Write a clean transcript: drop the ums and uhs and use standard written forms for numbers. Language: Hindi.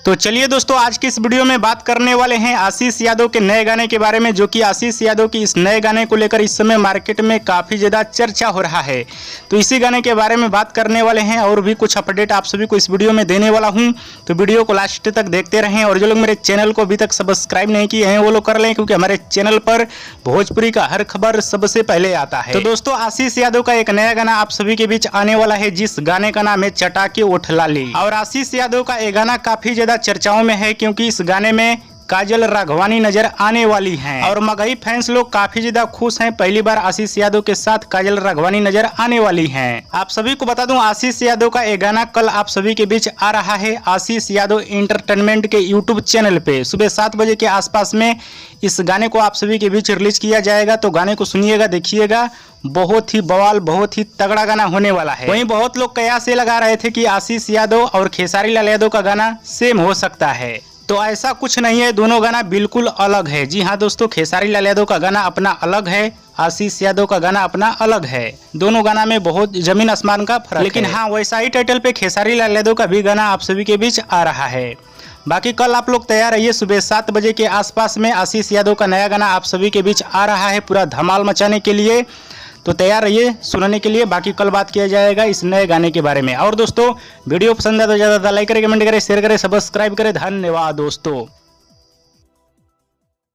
तो चलिए दोस्तों, आज की इस वीडियो में बात करने वाले हैं आशीष यादव के नए गाने के बारे में, जो कि आशीष यादव की इस नए गाने को लेकर इस समय मार्केट में काफ़ी ज़्यादा चर्चा हो रहा है। तो इसी गाने के बारे में बात करने वाले हैं और भी कुछ अपडेट आप सभी को इस वीडियो में देने वाला हूं। तो वीडियो को लास्ट तक देखते रहें और जो लोग मेरे चैनल को अभी तक सब्सक्राइब नहीं किए हैं वो लोग कर लें, क्योंकि हमारे चैनल पर भोजपुरी का हर खबर सबसे पहले आता है। तो दोस्तों, आशीष यादव का एक नया गाना आप सभी के बीच आने वाला है, जिस गाने का नाम है चटाके ओठ लाली। और आशीष यादव का ये गाना काफ़ी ज़्यादा चर्चाओं में है, क्योंकि इस गाने में काजल राघवानी नजर आने वाली हैं और मगही फैंस लोग काफी ज्यादा खुश हैं। पहली बार आशीष यादव के साथ काजल राघवानी नजर आने वाली हैं। आप सभी को बता दूं, आशीष यादव का ये गाना कल आप सभी के बीच आ रहा है आशीष यादव एंटरटेनमेंट के यूट्यूब चैनल पे सुबह 7 बजे के आसपास में इस गाने को आप सभी के बीच रिलीज किया जाएगा। तो गाने को सुनिएगा, देखिएगा, बहुत ही बवाल, बहुत ही तगड़ा गाना होने वाला है। वहीं बहुत लोग कयास ये लगा रहे थे कि आशीष यादव और खेसारी लाल यादव का गाना सेम हो सकता है, तो ऐसा कुछ नहीं है, दोनों गाना बिल्कुल अलग है। जी हाँ दोस्तों, खेसारी लाल यादव का गाना अपना अलग है, आशीष यादव का गाना अपना अलग है। दोनों गाना में बहुत जमीन आसमान का फर्क है। लेकिन हाँ, वैसा ही टाइटल पे खेसारी लाल यादव का भी गाना आप सभी के बीच आ रहा है। बाकी कल आप लोग तैयार रहिए, सुबह 7 बजे के आसपास में आशीष यादव का नया गाना आप सभी के बीच आ रहा है, पूरा धमाल मचाने के लिए। तो तैयार रहिए सुनने के लिए। बाकी कल बात किया जाएगा इस नए गाने के बारे में। और दोस्तों, वीडियो पसंद है तो ज़्यादा लाइक करें, कमेंट करें, शेयर करें, सब्सक्राइब करें। धन्यवाद दोस्तों।